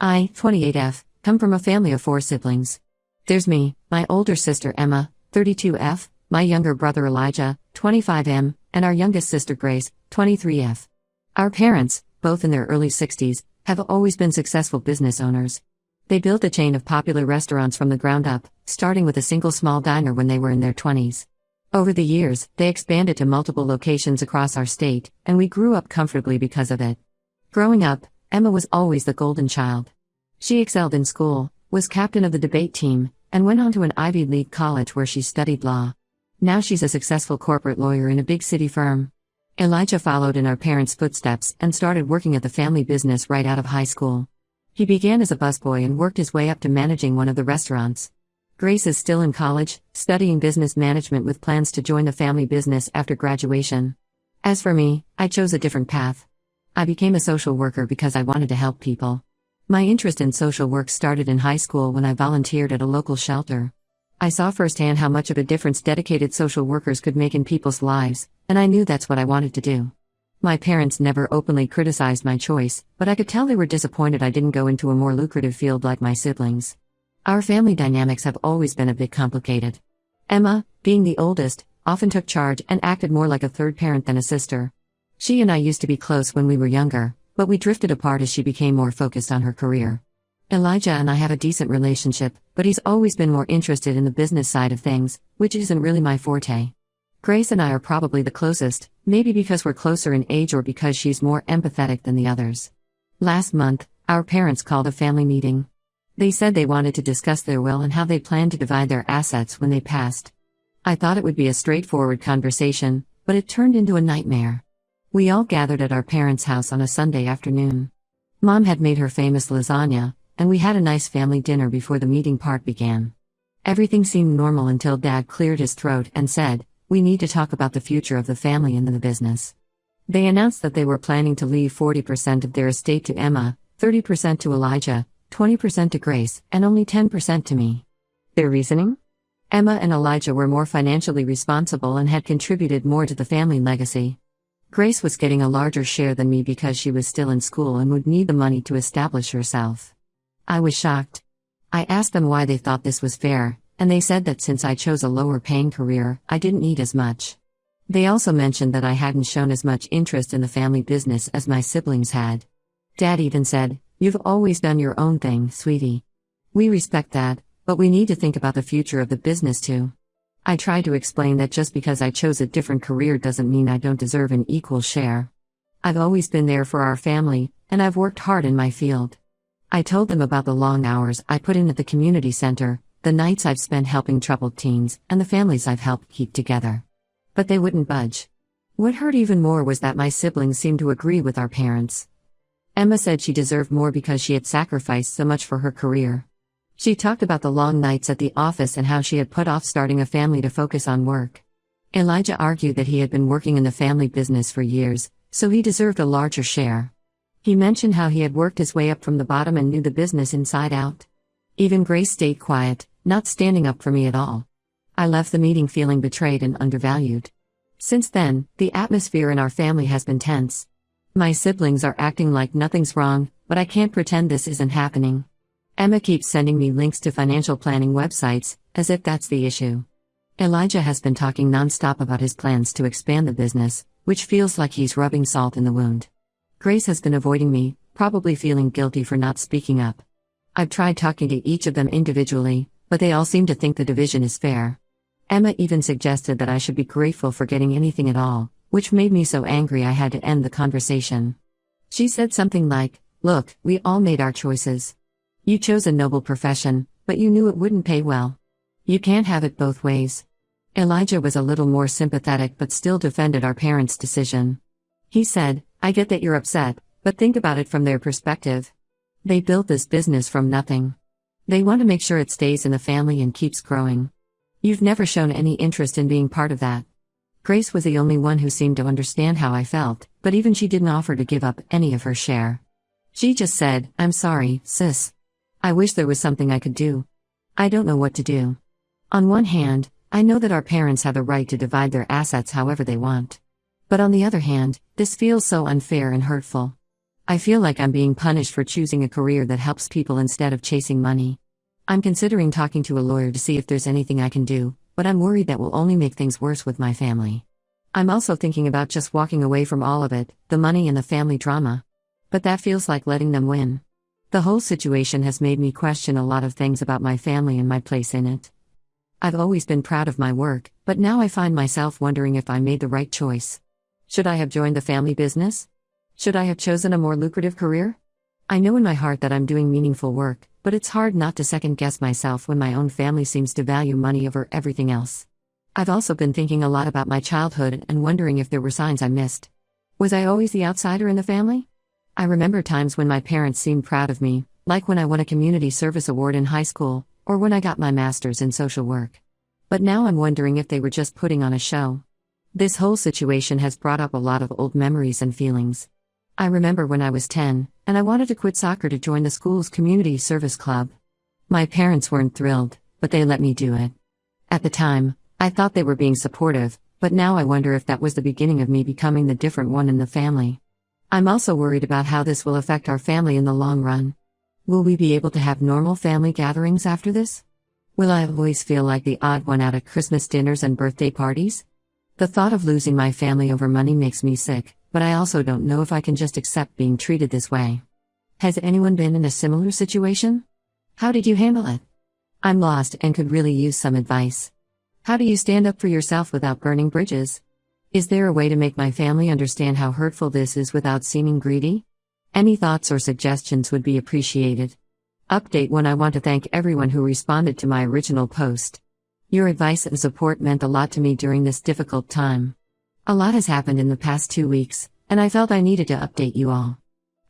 I, 28F, come from a family of 4 siblings. There's me, my older sister Emma, 32F, my younger brother Elijah, 25M, and our youngest sister Grace, 23F. Our parents, both in their early 60s, have always been successful business owners. They built a chain of popular restaurants from the ground up, starting with a single small diner when they were in their 20s. Over the years, they expanded to multiple locations across our state, and we grew up comfortably because of it. Growing up, Emma was always the golden child. She excelled in school, was captain of the debate team, and went on to an Ivy League college where she studied law. Now she's a successful corporate lawyer in a big city firm. Elijah followed in our parents' footsteps and started working at the family business right out of high school. He began as a busboy and worked his way up to managing one of the restaurants. Grace is still in college, studying business management with plans to join the family business after graduation. As for me, I chose a different path. I became a social worker because I wanted to help people. My interest in social work started in high school when I volunteered at a local shelter. I saw firsthand how much of a difference dedicated social workers could make in people's lives, and I knew that's what I wanted to do. My parents never openly criticized my choice, but I could tell they were disappointed I didn't go into a more lucrative field like my siblings. Our family dynamics have always been a bit complicated. Emma, being the oldest, often took charge and acted more like a third parent than a sister. She and I used to be close when we were younger, but we drifted apart as she became more focused on her career. Elijah and I have a decent relationship, but he's always been more interested in the business side of things, which isn't really my forte. Grace and I are probably the closest, maybe because we're closer in age or because she's more empathetic than the others. Last month, our parents called a family meeting. They said they wanted to discuss their will and how they planned to divide their assets when they passed. I thought it would be a straightforward conversation, but it turned into a nightmare. We all gathered at our parents' house on a Sunday afternoon. Mom had made her famous lasagna, and we had a nice family dinner before the meeting part began. Everything seemed normal until Dad cleared his throat and said, "We need to talk about the future of the family and the business." They announced that they were planning to leave 40% of their estate to Emma, 30% to Elijah, 20% to Grace, and only 10% to me. Their reasoning? Emma and Elijah were more financially responsible and had contributed more to the family legacy. Grace was getting a larger share than me because she was still in school and would need the money to establish herself. I was shocked. I asked them why they thought this was fair, and they said that since I chose a lower-paying career, I didn't need as much. They also mentioned that I hadn't shown as much interest in the family business as my siblings had. Dad even said, "You've always done your own thing, sweetie. We respect that, but we need to think about the future of the business too." I tried to explain that just because I chose a different career doesn't mean I don't deserve an equal share. I've always been there for our family, and I've worked hard in my field. I told them about the long hours I put in at the community center, the nights I've spent helping troubled teens, and the families I've helped keep together. But they wouldn't budge. What hurt even more was that my siblings seemed to agree with our parents. Emma said she deserved more because she had sacrificed so much for her career. She talked about the long nights at the office and how she had put off starting a family to focus on work. Elijah argued that he had been working in the family business for years, so he deserved a larger share. He mentioned how he had worked his way up from the bottom and knew the business inside out. Even Grace stayed quiet, not standing up for me at all. I left the meeting feeling betrayed and undervalued. Since then, the atmosphere in our family has been tense. My siblings are acting like nothing's wrong, but I can't pretend this isn't happening. Emma keeps sending me links to financial planning websites, as if that's the issue. Elijah has been talking nonstop about his plans to expand the business, which feels like he's rubbing salt in the wound. Grace has been avoiding me, probably feeling guilty for not speaking up. I've tried talking to each of them individually, but they all seem to think the division is fair. Emma even suggested that I should be grateful for getting anything at all, which made me so angry I had to end the conversation. She said something like, "Look, we all made our choices. You chose a noble profession, but you knew it wouldn't pay well. You can't have it both ways." Elijah was a little more sympathetic but still defended our parents' decision. He said, "I get that you're upset, but think about it from their perspective. They built this business from nothing. They want to make sure it stays in the family and keeps growing. You've never shown any interest in being part of that." Grace was the only one who seemed to understand how I felt, but even she didn't offer to give up any of her share. She just said, "I'm sorry, sis. I wish there was something I could do. I don't know what to do." On one hand, I know that our parents have the right to divide their assets however they want. But on the other hand, this feels so unfair and hurtful. I feel like I'm being punished for choosing a career that helps people instead of chasing money. I'm considering talking to a lawyer to see if there's anything I can do, but I'm worried that will only make things worse with my family. I'm also thinking about just walking away from all of it, the money and the family drama. But that feels like letting them win. The whole situation has made me question a lot of things about my family and my place in it. I've always been proud of my work, but now I find myself wondering if I made the right choice. Should I have joined the family business? Should I have chosen a more lucrative career? I know in my heart that I'm doing meaningful work, but it's hard not to second-guess myself when my own family seems to value money over everything else. I've also been thinking a lot about my childhood and wondering if there were signs I missed. Was I always the outsider in the family? I remember times when my parents seemed proud of me, like when I won a community service award in high school, or when I got my master's in social work. But now I'm wondering if they were just putting on a show. This whole situation has brought up a lot of old memories and feelings. I remember when I was 10, and I wanted to quit soccer to join the school's community service club. My parents weren't thrilled, but they let me do it. At the time, I thought they were being supportive, but now I wonder if that was the beginning of me becoming the different one in the family. I'm also worried about how this will affect our family in the long run. Will we be able to have normal family gatherings after this? Will I always feel like the odd one out at Christmas dinners and birthday parties? The thought of losing my family over money makes me sick, but I also don't know if I can just accept being treated this way. Has anyone been in a similar situation? How did you handle it? I'm lost and could really use some advice. How do you stand up for yourself without burning bridges? Is there a way to make my family understand how hurtful this is without seeming greedy? Any thoughts or suggestions would be appreciated. Update 1: I want to thank everyone who responded to my original post. Your advice and support meant a lot to me during this difficult time. A lot has happened in the past 2 weeks, and I felt I needed to update you all.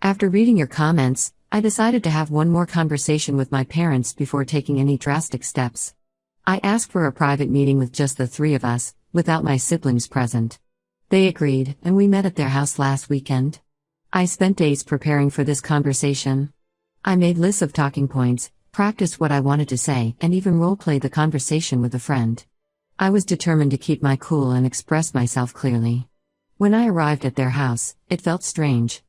After reading your comments, I decided to have one more conversation with my parents before taking any drastic steps. I asked for a private meeting with just the 3 of us, without my siblings present. They agreed, and we met at their house last weekend. I spent days preparing for this conversation. I made lists of talking points, practiced what I wanted to say, and even role-played the conversation with a friend. I was determined to keep my cool and express myself clearly. When I arrived at their house, it felt strange.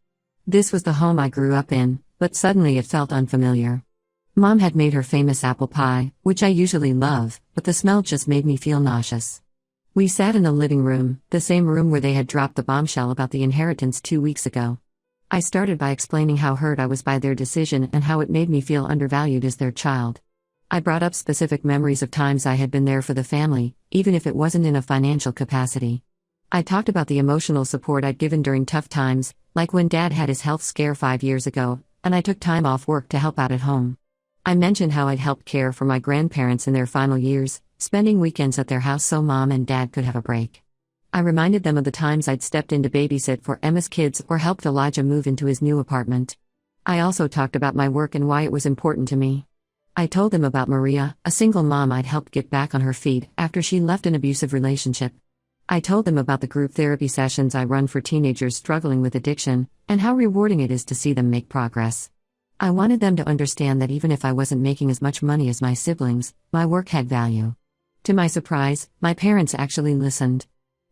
This was the home I grew up in, but suddenly it felt unfamiliar. Mom had made her famous apple pie, which I usually love, but the smell just made me feel nauseous. We sat in the living room, the same room where they had dropped the bombshell about the inheritance 2 weeks ago. I started by explaining how hurt I was by their decision and how it made me feel undervalued as their child. I brought up specific memories of times I had been there for the family, even if it wasn't in a financial capacity. I talked about the emotional support I'd given during tough times, like when Dad had his health scare 5 years ago, and I took time off work to help out at home. I mentioned how I'd helped care for my grandparents in their final years, spending weekends at their house so Mom and Dad could have a break. I reminded them of the times I'd stepped in to babysit for Emma's kids or helped Elijah move into his new apartment. I also talked about my work and why it was important to me. I told them about Maria, a single mom I'd helped get back on her feet after she left an abusive relationship. I told them about the group therapy sessions I run for teenagers struggling with addiction, and how rewarding it is to see them make progress. I wanted them to understand that even if I wasn't making as much money as my siblings, my work had value. To my surprise, my parents actually listened.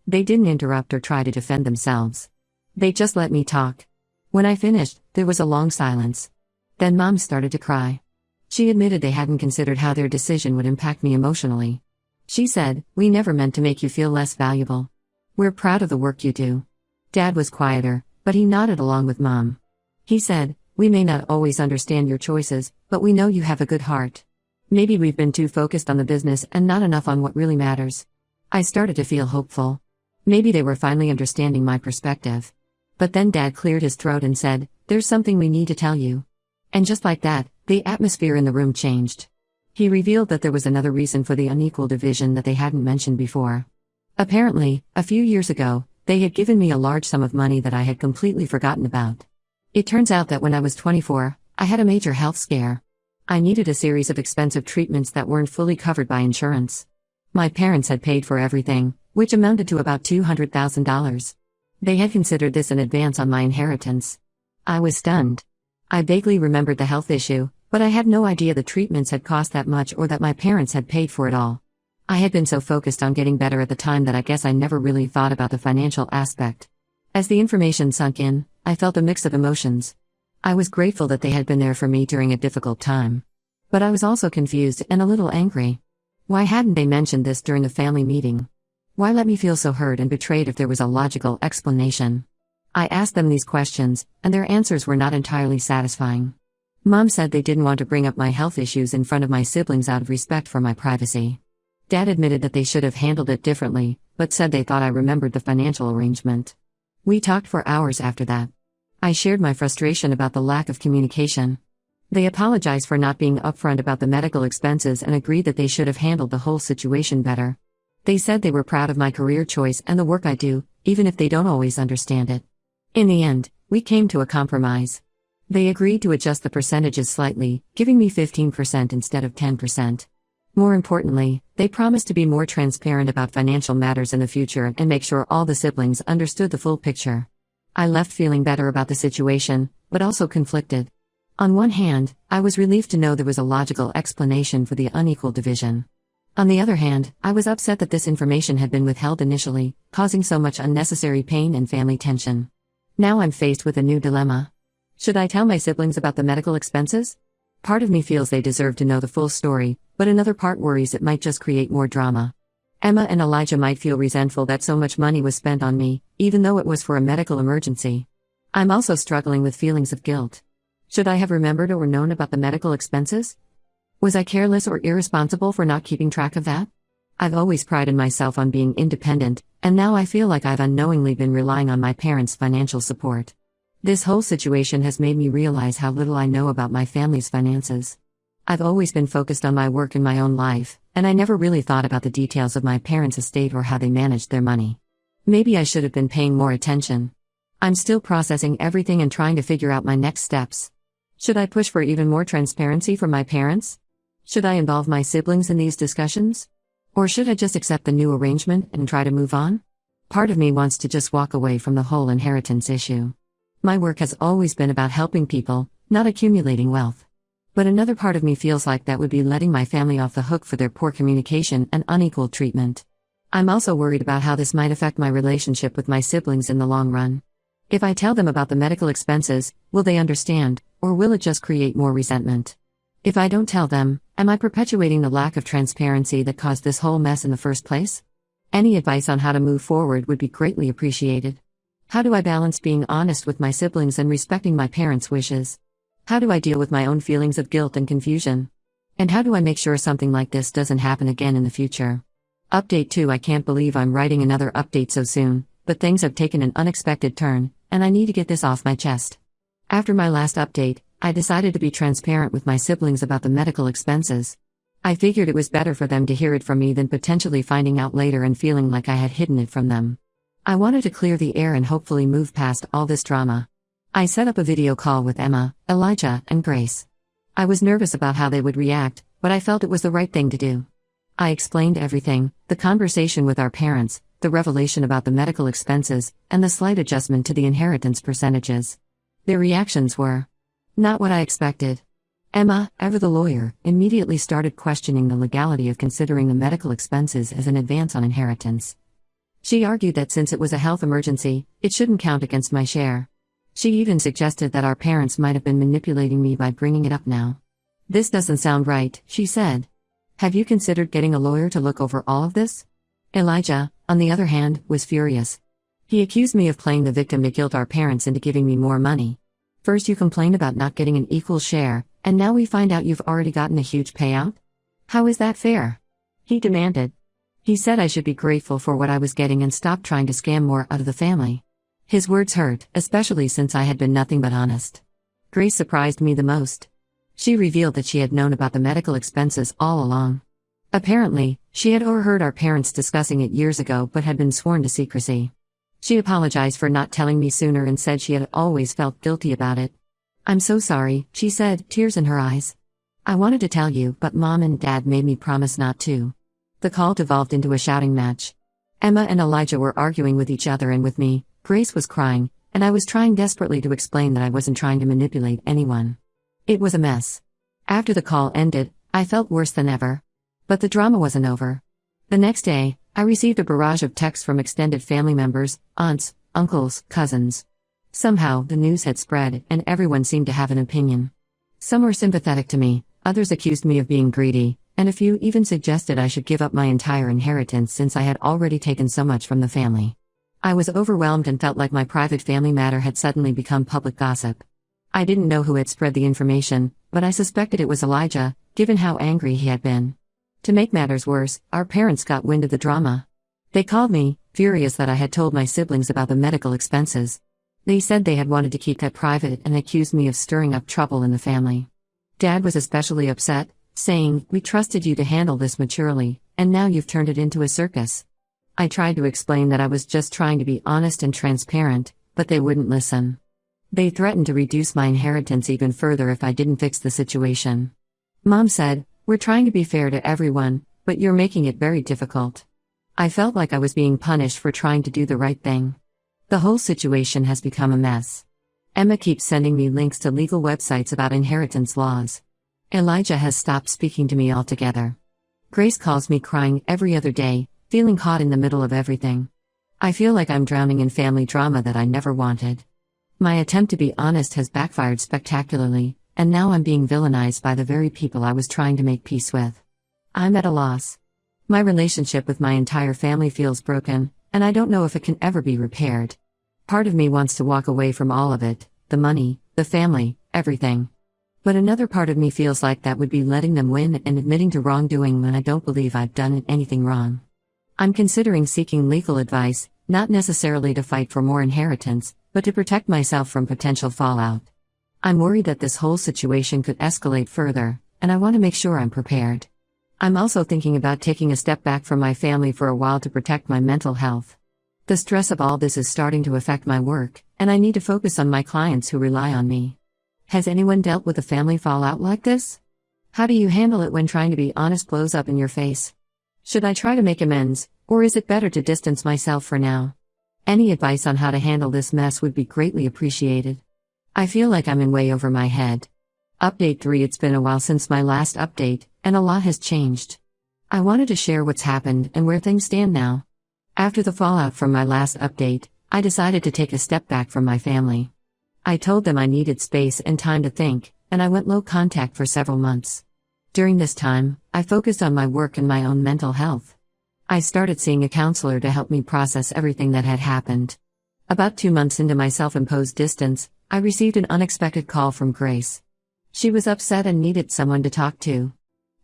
They didn't interrupt or try to defend themselves. They just let me talk. When I finished, there was a long silence. Then Mom started to cry. She admitted they hadn't considered how their decision would impact me emotionally. She said, "We never meant to make you feel less valuable. We're proud of the work you do." Dad was quieter, but he nodded along with Mom. He said, "We may not always understand your choices, but we know you have a good heart. Maybe we've been too focused on the business and not enough on what really matters." I started to feel hopeful. Maybe they were finally understanding my perspective. But then Dad cleared his throat and said, "There's something we need to tell you." And just like that, the atmosphere in the room changed. He revealed that there was another reason for the unequal division that they hadn't mentioned before. Apparently, a few years ago, they had given me a large sum of money that I had completely forgotten about. It turns out that when I was 24, I had a major health scare. I needed a series of expensive treatments that weren't fully covered by insurance. My parents had paid for everything, which amounted to about $200,000. They had considered this an advance on my inheritance. I was stunned. I vaguely remembered the health issue, but I had no idea the treatments had cost that much or that my parents had paid for it all. I had been so focused on getting better at the time that I guess I never really thought about the financial aspect. As the information sunk in, I felt a mix of emotions. I was grateful that they had been there for me during a difficult time. But I was also confused and a little angry. Why hadn't they mentioned this during a family meeting? Why let me feel so hurt and betrayed if there was a logical explanation? I asked them these questions, and their answers were not entirely satisfying. Mom said they didn't want to bring up my health issues in front of my siblings out of respect for my privacy. Dad admitted that they should have handled it differently, but said they thought I remembered the financial arrangement. We talked for hours after that. I shared my frustration about the lack of communication. They apologized for not being upfront about the medical expenses and agreed that they should have handled the whole situation better. They said they were proud of my career choice and the work I do, even if they don't always understand it. In the end, we came to a compromise. They agreed to adjust the percentages slightly, giving me 15% instead of 10%. More importantly, they promised to be more transparent about financial matters in the future and make sure all the siblings understood the full picture. I left feeling better about the situation, but also conflicted. On one hand, I was relieved to know there was a logical explanation for the unequal division. On the other hand, I was upset that this information had been withheld initially, causing so much unnecessary pain and family tension. Now I'm faced with a new dilemma. Should I tell my siblings about the medical expenses? Part of me feels they deserve to know the full story, but another part worries it might just create more drama. Emma and Elijah might feel resentful that so much money was spent on me, even though it was for a medical emergency. I'm also struggling with feelings of guilt. Should I have remembered or known about the medical expenses? Was I careless or irresponsible for not keeping track of that? I've always prided myself on being independent, and now I feel like I've unknowingly been relying on my parents' financial support. This whole situation has made me realize how little I know about my family's finances. I've always been focused on my work and my own life, and I never really thought about the details of my parents' estate or how they managed their money. Maybe I should have been paying more attention. I'm still processing everything and trying to figure out my next steps. Should I push for even more transparency from my parents? Should I involve my siblings in these discussions? Or should I just accept the new arrangement and try to move on? Part of me wants to just walk away from the whole inheritance issue. My work has always been about helping people, not accumulating wealth. But another part of me feels like that would be letting my family off the hook for their poor communication and unequal treatment. I'm also worried about how this might affect my relationship with my siblings in the long run. If I tell them about the medical expenses, will they understand, or will it just create more resentment? If I don't tell them, am I perpetuating the lack of transparency that caused this whole mess in the first place? Any advice on how to move forward would be greatly appreciated. How do I balance being honest with my siblings and respecting my parents' wishes? How do I deal with my own feelings of guilt and confusion? And how do I make sure something like this doesn't happen again in the future? Update 2. I can't believe I'm writing another update so soon, but things have taken an unexpected turn, and I need to get this off my chest. After my last update, I decided to be transparent with my siblings about the medical expenses. I figured it was better for them to hear it from me than potentially finding out later and feeling like I had hidden it from them. I wanted to clear the air and hopefully move past all this drama. I set up a video call with Emma, Elijah, and Grace. I was nervous about how they would react, but I felt it was the right thing to do. I explained everything: the conversation with our parents, the revelation about the medical expenses, and the slight adjustment to the inheritance percentages. Their reactions were not what I expected. Emma, ever the lawyer, immediately started questioning the legality of considering the medical expenses as an advance on inheritance. She argued that since it was a health emergency, it shouldn't count against my share. She even suggested that our parents might have been manipulating me by bringing it up now. "This doesn't sound right," she said. "Have you considered getting a lawyer to look over all of this?" Elijah, on the other hand, was furious. He accused me of playing the victim to guilt our parents into giving me more money. "First you complained about not getting an equal share, and now we find out you've already gotten a huge payout? How is that fair?" he demanded. He said I should be grateful for what I was getting and stop trying to scam more out of the family. His words hurt, especially since I had been nothing but honest. Grace surprised me the most. She revealed that she had known about the medical expenses all along. Apparently, she had overheard our parents discussing it years ago but had been sworn to secrecy. She apologized for not telling me sooner and said she had always felt guilty about it. "I'm so sorry," she said, tears in her eyes. "I wanted to tell you, but Mom and Dad made me promise not to." The call devolved into a shouting match. Emma and Elijah were arguing with each other and with me. Grace was crying, and I was trying desperately to explain that I wasn't trying to manipulate anyone. It was a mess. After the call ended, I felt worse than ever. But the drama wasn't over. The next day, I received a barrage of texts from extended family members, aunts, uncles, cousins. Somehow, the news had spread, and everyone seemed to have an opinion. Some were sympathetic to me, others accused me of being greedy, and a few even suggested I should give up my entire inheritance since I had already taken so much from the family. I was overwhelmed and felt like my private family matter had suddenly become public gossip. I didn't know who had spread the information, but I suspected it was Elijah, given how angry he had been. To make matters worse, our parents got wind of the drama. They called me, furious that I had told my siblings about the medical expenses. They said they had wanted to keep that private and accused me of stirring up trouble in the family. Dad was especially upset, saying, "We trusted you to handle this maturely, and now you've turned it into a circus." I tried to explain that I was just trying to be honest and transparent, but they wouldn't listen. They threatened to reduce my inheritance even further if I didn't fix the situation. Mom said, "We're trying to be fair to everyone, but you're making it very difficult." I felt like I was being punished for trying to do the right thing. The whole situation has become a mess. Emma keeps sending me links to legal websites about inheritance laws. Elijah has stopped speaking to me altogether. Grace calls me crying every other day, feeling caught in the middle of everything. I feel like I'm drowning in family drama that I never wanted. My attempt to be honest has backfired spectacularly, and now I'm being villainized by the very people I was trying to make peace with. I'm at a loss. My relationship with my entire family feels broken, and I don't know if it can ever be repaired. Part of me wants to walk away from all of it, the money, the family, everything. But another part of me feels like that would be letting them win and admitting to wrongdoing when I don't believe I've done anything wrong. I'm considering seeking legal advice, not necessarily to fight for more inheritance, but to protect myself from potential fallout. I'm worried that this whole situation could escalate further, and I want to make sure I'm prepared. I'm also thinking about taking a step back from my family for a while to protect my mental health. The stress of all this is starting to affect my work, and I need to focus on my clients who rely on me. Has anyone dealt with a family fallout like this? How do you handle it when trying to be honest blows up in your face? Should I try to make amends, or is it better to distance myself for now? Any advice on how to handle this mess would be greatly appreciated. I feel like I'm in way over my head. Update 3. It's been a while since my last update, and a lot has changed. I wanted to share what's happened and where things stand now. After the fallout from my last update, I decided to take a step back from my family. I told them I needed space and time to think, and I went low contact for several months. During this time, I focused on my work and my own mental health. I started seeing a counselor to help me process everything that had happened. About 2 months into my self-imposed distance, I received an unexpected call from Grace. She was upset and needed someone to talk to.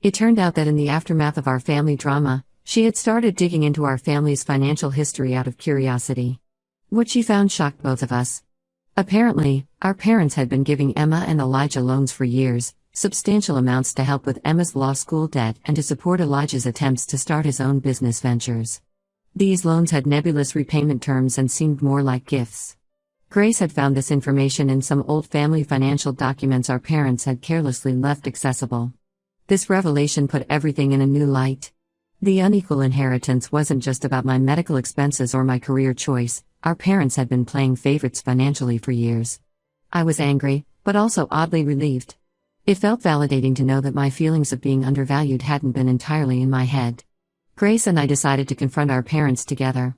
It turned out that in the aftermath of our family drama, she had started digging into our family's financial history out of curiosity. What she found shocked both of us. Apparently, our parents had been giving Emma and Elijah loans for years, substantial amounts to help with Emma's law school debt and to support Elijah's attempts to start his own business ventures. These loans had nebulous repayment terms and seemed more like gifts. Grace had found this information in some old family financial documents our parents had carelessly left accessible. This revelation put everything in a new light. The unequal inheritance wasn't just about my medical expenses or my career choice. Our parents had been playing favorites financially for years. I was angry, but also oddly relieved. It felt validating to know that my feelings of being undervalued hadn't been entirely in my head. Grace and I decided to confront our parents together.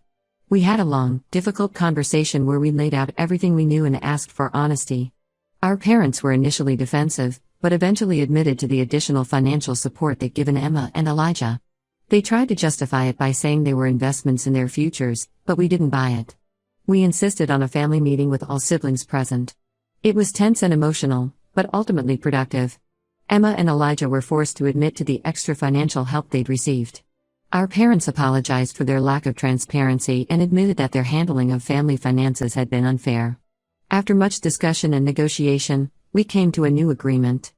We had a long, difficult conversation where we laid out everything we knew and asked for honesty. Our parents were initially defensive, but eventually admitted to the additional financial support they'd given Emma and Elijah. They tried to justify it by saying they were investments in their futures, but we didn't buy it. We insisted on a family meeting with all siblings present. It was tense and emotional, but ultimately productive. Emma and Elijah were forced to admit to the extra financial help they'd received. Our parents apologized for their lack of transparency and admitted that their handling of family finances had been unfair. After much discussion and negotiation, we came to a new agreement.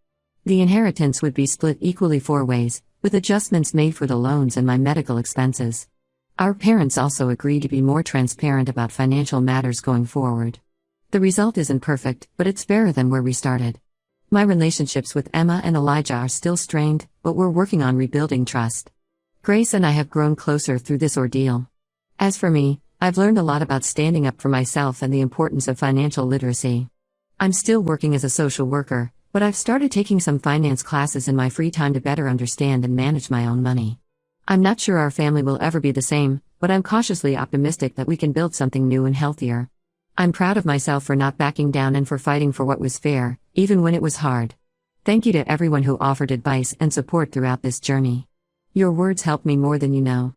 The inheritance would be split equally 4 ways, with adjustments made for the loans and my medical expenses. Our parents also agreed to be more transparent about financial matters going forward. The result isn't perfect, but it's fairer than where we started. My relationships with Emma and Elijah are still strained, but we're working on rebuilding trust. Grace and I have grown closer through this ordeal. As for me, I've learned a lot about standing up for myself and the importance of financial literacy. I'm still working as a social worker, but I've started taking some finance classes in my free time to better understand and manage my own money. I'm not sure our family will ever be the same, but I'm cautiously optimistic that we can build something new and healthier. I'm proud of myself for not backing down and for fighting for what was fair, even when it was hard. Thank you to everyone who offered advice and support throughout this journey. Your words helped me more than you know.